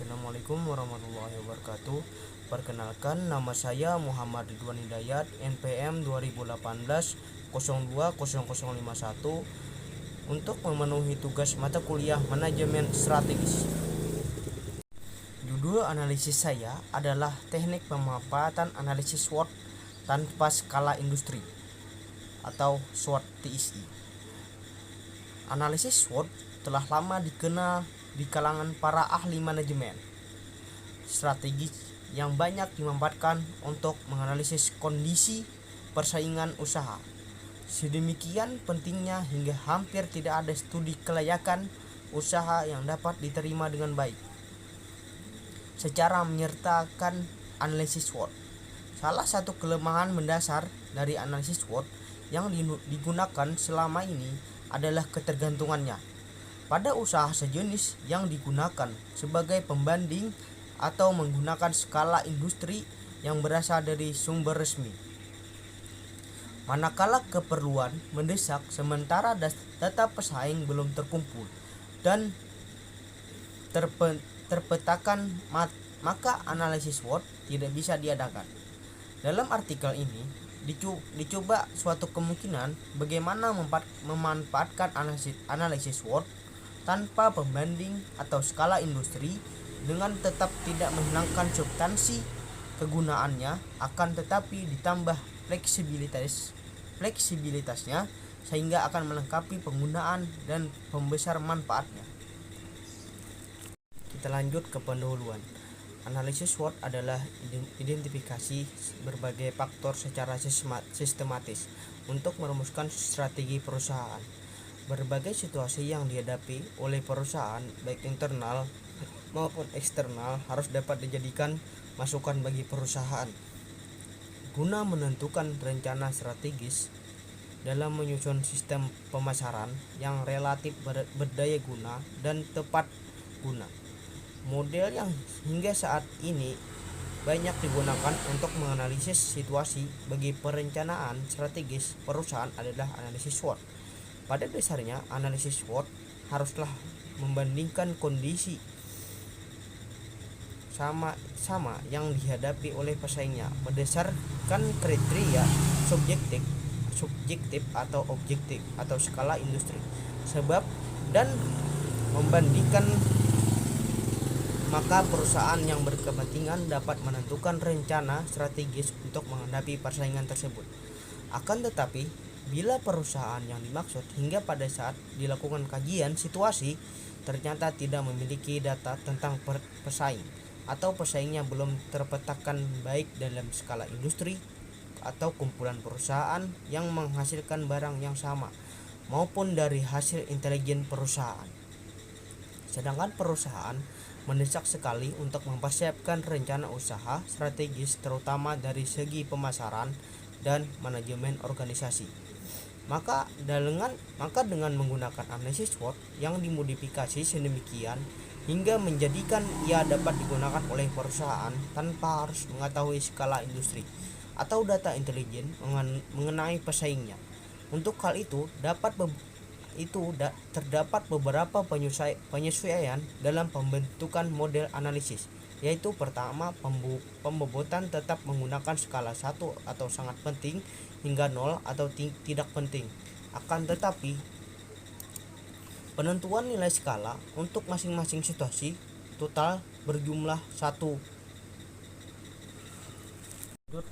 Assalamualaikum warahmatullahi wabarakatuh. Perkenalkan, nama saya Muhammad Ridwan Hidayat, NPM 2018 020051, untuk memenuhi tugas mata kuliah Manajemen Strategis. Judul analisis saya adalah Teknik Pemanfaatan Analisis SWOT tanpa Skala Industri atau SWOT TSI. Analisis SWOT telah lama dikenal di kalangan para ahli manajemen strategis yang banyak dimanfaatkan untuk menganalisis kondisi persaingan usaha. Sedemikian pentingnya hingga hampir tidak ada studi kelayakan usaha yang dapat diterima dengan baik secara menyertakan analisis SWOT. Salah satu kelemahan mendasar dari analisis SWOT yang digunakan selama ini adalah ketergantungannya pada usaha sejenis yang digunakan sebagai pembanding atau menggunakan skala industri yang berasal dari sumber resmi. Manakala keperluan mendesak sementara data pesaing belum terkumpul dan terpetakan, maka analisis SWOT tidak bisa diadakan. Dalam artikel ini dicoba suatu kemungkinan bagaimana memanfaatkan analisis SWOT tanpa pembanding atau skala industri dengan tetap tidak menghilangkan substansi kegunaannya, akan tetapi ditambah fleksibilitasnya sehingga akan melengkapi penggunaan dan pembesar manfaatnya. Kita lanjut ke pendahuluan. Analisis SWOT adalah identifikasi berbagai faktor secara sistematis untuk merumuskan strategi perusahaan. Berbagai situasi yang dihadapi oleh perusahaan, baik internal maupun eksternal, harus dapat dijadikan masukan bagi perusahaan guna menentukan rencana strategis dalam menyusun sistem pemasaran yang relatif berdaya guna dan tepat guna. Model yang hingga saat ini banyak digunakan untuk menganalisis situasi bagi perencanaan strategis perusahaan adalah analisis SWOT. Pada dasarnya, analisis SWOT haruslah membandingkan kondisi sama yang dihadapi oleh pesaingnya berdasarkan kriteria subjektif atau objektif atau skala industri, sebab dan membandingkan, maka perusahaan yang berkepentingan dapat menentukan rencana strategis untuk menghadapi persaingan tersebut. Akan tetapi, bila perusahaan yang dimaksud hingga pada saat dilakukan kajian situasi ternyata tidak memiliki data tentang pesaing atau pesaingnya belum terpetakan baik dalam skala industri atau kumpulan perusahaan yang menghasilkan barang yang sama maupun dari hasil intelijen perusahaan, sedangkan perusahaan mendesak sekali untuk mempersiapkan rencana usaha strategis terutama dari segi pemasaran dan manajemen organisasi. Maka dengan menggunakan analisis SWOT yang dimodifikasi sedemikian hingga menjadikan ia dapat digunakan oleh perusahaan tanpa harus mengetahui skala industri atau data intelijen mengenai pesaingnya. Untuk hal itu terdapat beberapa penyesuaian dalam pembentukan model analisis, yaitu pertama, pembobotan tetap menggunakan skala 1 atau sangat penting hingga 0 atau tidak penting. Akan tetapi, penentuan nilai skala untuk masing-masing situasi total berjumlah 1.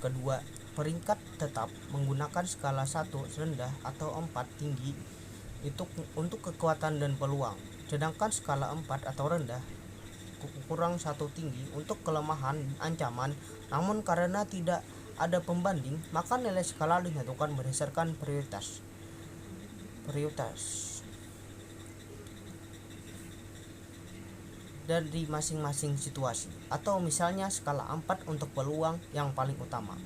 Kedua, peringkat tetap menggunakan skala 1 rendah atau 4 tinggi itu untuk kekuatan dan peluang, sedangkan skala 4 atau rendah kurang 1 tinggi untuk kelemahan ancaman. Namun karena tidak ada pembanding, maka nilai skala ditentukan berdasarkan prioritas dari masing-masing situasi, atau misalnya skala 4 untuk peluang yang paling utama.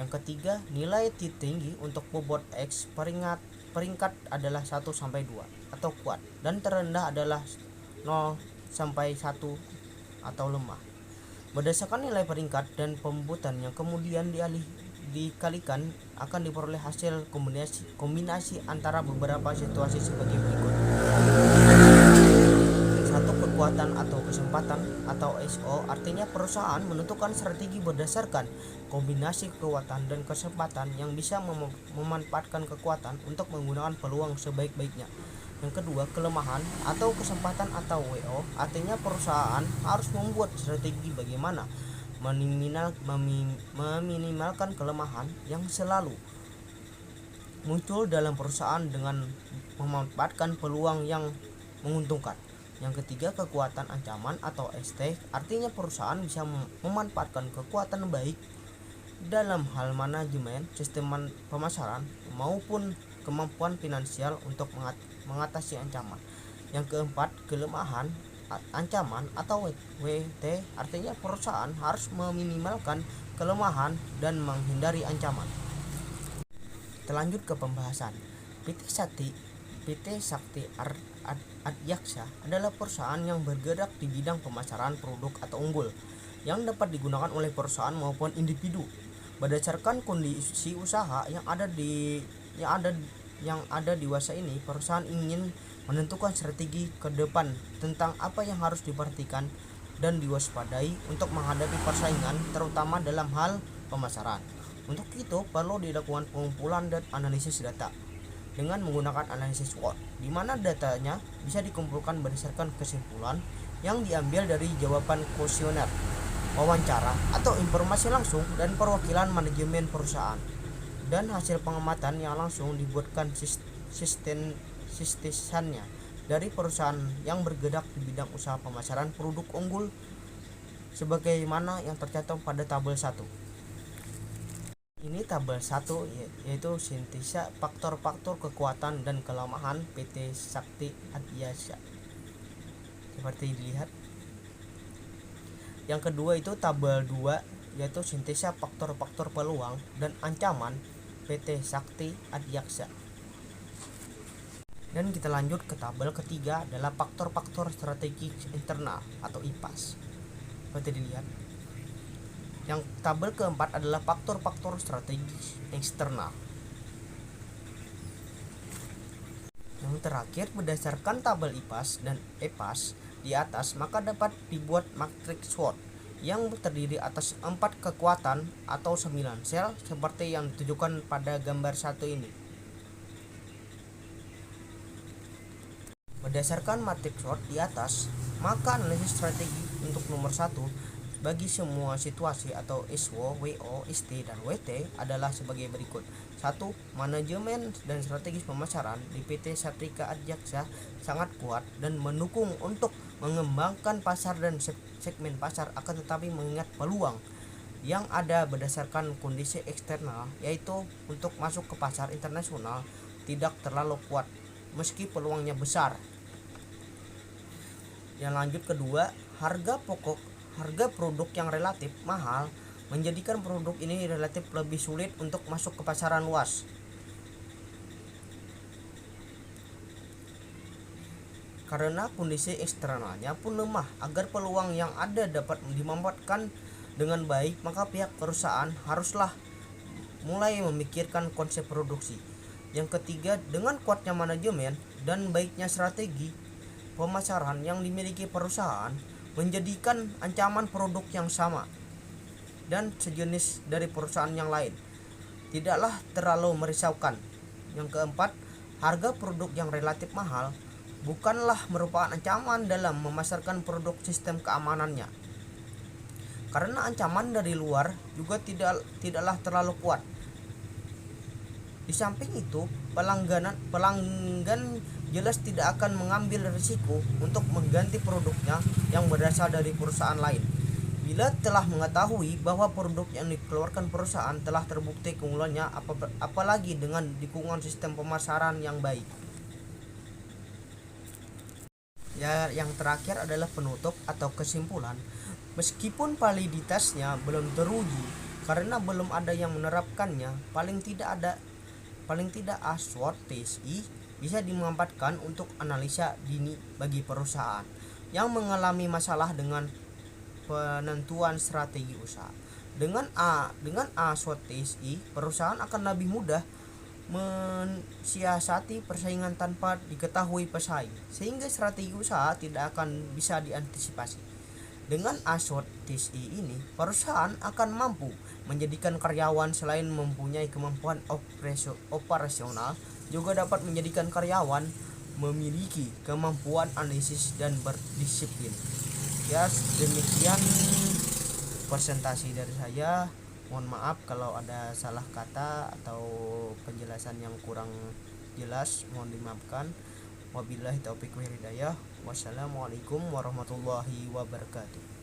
Yang ketiga, nilai tinggi untuk bobot X, peringkat adalah 1 sampai 2 atau kuat, dan terendah adalah 0 sampai 1 atau lemah. Berdasarkan nilai peringkat dan pembobotan yang kemudian dikalikan, akan diperoleh hasil kombinasi antara beberapa situasi sebagai berikut. 1. kekuatan atau kesempatan atau SO artinya perusahaan menentukan strategi berdasarkan kombinasi kekuatan dan kesempatan yang bisa memanfaatkan kekuatan untuk menggunakan peluang sebaik-baiknya. Yang kedua, kelemahan atau kesempatan atau WO artinya perusahaan harus membuat strategi bagaimana meminimalkan kelemahan yang selalu muncul dalam perusahaan dengan memanfaatkan peluang yang menguntungkan. Yang ketiga, kekuatan ancaman atau ST artinya perusahaan bisa memanfaatkan kekuatan baik dalam hal manajemen, sistem pemasaran maupun kemampuan finansial untuk mengatasi ancaman. Yang keempat, kelemahan ancaman atau WT artinya perusahaan harus meminimalkan kelemahan dan menghindari ancaman. Kita lanjut ke pembahasan. PT Sakti Adyaksa adalah perusahaan yang bergerak di bidang pemasaran produk atau unggul yang dapat digunakan oleh perusahaan maupun individu berdasarkan kondisi usaha yang ada di masa ini. Perusahaan ingin menentukan strategi ke depan tentang apa yang harus diperhatikan dan diwaspadai untuk menghadapi persaingan, terutama dalam hal pemasaran. Untuk itu perlu dilakukan pengumpulan dan analisis data dengan menggunakan analisis SWOT, di mana datanya bisa dikumpulkan berdasarkan kesimpulan yang diambil dari jawaban kuesioner, wawancara atau informasi langsung dan perwakilan manajemen perusahaan, dan hasil pengamatan yang langsung dibuatkan sistesannya dari perusahaan yang bergerak di bidang usaha pemasaran produk unggul sebagaimana yang tercantum pada tabel 1. Ini tabel 1 yaitu sintesa faktor-faktor kekuatan dan kelemahan PT Sakti Adyaksa. Seperti dilihat. Yang kedua itu tabel 2 yaitu sintesa faktor-faktor peluang dan ancaman PT Sakti Adyaksa. Dan kita lanjut ke tabel ketiga adalah faktor-faktor strategis internal atau IPAS. Seperti dilihat. Yang tabel keempat adalah faktor-faktor strategis eksternal. Yang terakhir, berdasarkan tabel IPAS dan EPAS di atas, maka dapat dibuat matriks SWOT yang terdiri atas 4 kekuatan atau 9 sel seperti yang ditunjukkan pada gambar 1 ini. Berdasarkan matriks SWOT di atas, maka analisis strategi untuk nomor 1 bagi semua situasi atau SWO, WO, ST, dan WT adalah sebagai berikut. 1. Manajemen dan strategis pemasaran di PT Sakti Adyaksa sangat kuat dan mendukung untuk mengembangkan pasar dan segmen pasar, akan tetapi mengingat peluang yang ada berdasarkan kondisi eksternal, yaitu untuk masuk ke pasar internasional tidak terlalu kuat meski peluangnya besar. Yang lanjut kedua, harga produk yang relatif mahal menjadikan produk ini relatif lebih sulit untuk masuk ke pasaran luas. Karena kondisi eksternalnya pun lemah, agar peluang yang ada dapat dimanfaatkan dengan baik, maka pihak perusahaan haruslah mulai memikirkan konsep produksi. Yang ketiga, dengan kuatnya manajemen dan baiknya strategi pemasaran yang dimiliki perusahaan menjadikan ancaman produk yang sama dan sejenis dari perusahaan yang lain tidaklah terlalu merisaukan. Yang keempat, harga produk yang relatif mahal bukanlah merupakan ancaman dalam memasarkan produk sistem keamanannya, karena ancaman dari luar juga tidaklah terlalu kuat. Di samping itu, pelanggan jelas tidak akan mengambil risiko untuk mengganti produknya yang berasal dari perusahaan lain bila telah mengetahui bahwa produk yang dikeluarkan perusahaan telah terbukti keunggulannya, apalagi dengan dukungan sistem pemasaran yang baik. Ya, yang terakhir adalah penutup atau kesimpulan. Meskipun validitasnya belum teruji karena belum ada yang menerapkannya, paling tidak SWOT TSI bisa dimanfaatkan untuk analisa dini bagi perusahaan yang mengalami masalah dengan penentuan strategi usaha. Dengan SWOT TSI, perusahaan akan lebih mudah mensiasati persaingan tanpa diketahui pesaing, sehingga strategi usaha tidak akan bisa diantisipasi. Dengan ASOT TSI ini, perusahaan akan mampu menjadikan karyawan selain mempunyai kemampuan operasional, juga dapat menjadikan karyawan memiliki kemampuan analisis dan berdisiplin. Ya, demikian presentasi dari saya. Mohon maaf kalau ada salah kata atau penjelasan yang kurang jelas, mohon dimaafkan. Wabillahi taufiq wal hidayah. Wassalamualaikum warahmatullahi wabarakatuh.